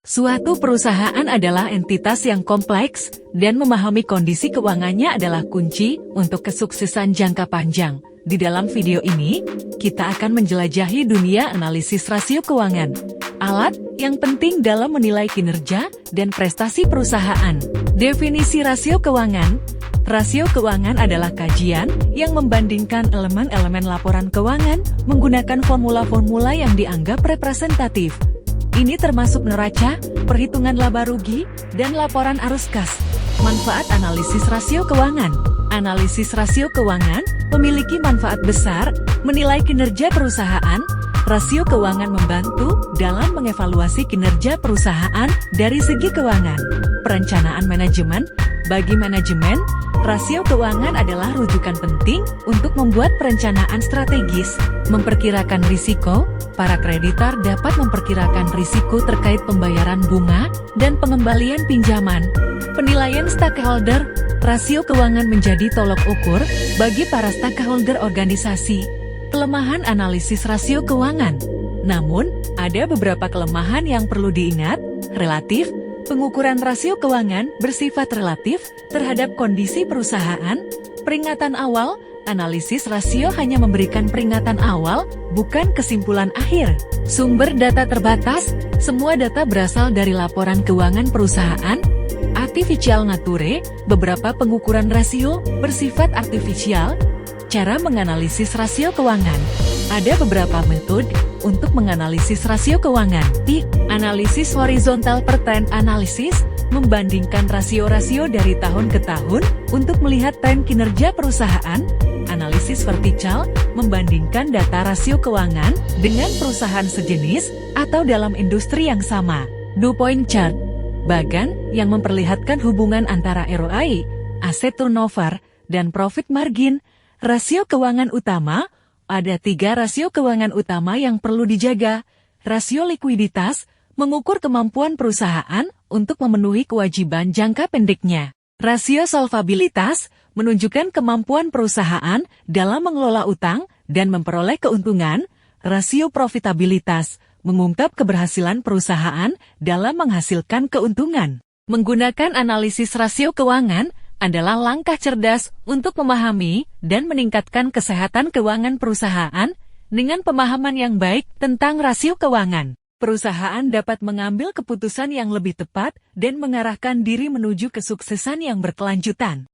Suatu perusahaan adalah entitas yang kompleks, dan memahami kondisi keuangannya adalah kunci untuk kesuksesan jangka panjang. Di dalam video ini, kita akan menjelajahi dunia analisis rasio keuangan, alat yang penting dalam menilai kinerja dan prestasi perusahaan. Definisi rasio keuangan. Rasio keuangan adalah kajian yang membandingkan elemen-elemen laporan keuangan menggunakan formula-formula yang dianggap representatif. Ini termasuk neraca, perhitungan laba rugi, dan laporan arus kas. Manfaat analisis rasio keuangan. Analisis rasio keuangan memiliki manfaat besar, menilai kinerja perusahaan. Rasio keuangan membantu dalam mengevaluasi kinerja perusahaan dari segi keuangan. Perencanaan manajemen. Bagi manajemen, rasio keuangan adalah rujukan penting untuk membuat perencanaan strategis, memperkirakan risiko. Para kreditor dapat memperkirakan risiko terkait pembayaran bunga dan pengembalian pinjaman. Penilaian stakeholder. Rasio keuangan menjadi tolok ukur bagi para stakeholder organisasi. Kelemahan analisis rasio keuangan. Namun, ada beberapa kelemahan yang perlu diingat. Relatif. Pengukuran rasio keuangan bersifat relatif terhadap kondisi perusahaan. Peringatan awal. Analisis rasio hanya memberikan peringatan awal, bukan kesimpulan akhir. Sumber data terbatas. Semua data berasal dari laporan keuangan perusahaan. Artificial nature. Beberapa pengukuran rasio bersifat artifisial. Cara menganalisis rasio keuangan. Ada beberapa metode untuk menganalisis rasio keuangan. Analisis horizontal per trend analysis, membandingkan rasio-rasio dari tahun ke tahun untuk melihat tren kinerja perusahaan. Analisis vertikal, membandingkan data rasio keuangan dengan perusahaan sejenis atau dalam industri yang sama. 2-point chart, bagan yang memperlihatkan hubungan antara ROI, asset turnover, dan profit margin. Rasio keuangan utama. Ada 3 rasio keuangan utama yang perlu dijaga. Rasio likuiditas, mengukur kemampuan perusahaan untuk memenuhi kewajiban jangka pendeknya. Rasio solvabilitas, menunjukkan kemampuan perusahaan dalam mengelola utang dan memperoleh keuntungan. Rasio profitabilitas, mengungkap keberhasilan perusahaan dalam menghasilkan keuntungan. Menggunakan analisis rasio keuangan adalah langkah cerdas untuk memahami dan meningkatkan kesehatan keuangan perusahaan. Dengan pemahaman yang baik tentang rasio keuangan, perusahaan dapat mengambil keputusan yang lebih tepat dan mengarahkan diri menuju kesuksesan yang berkelanjutan.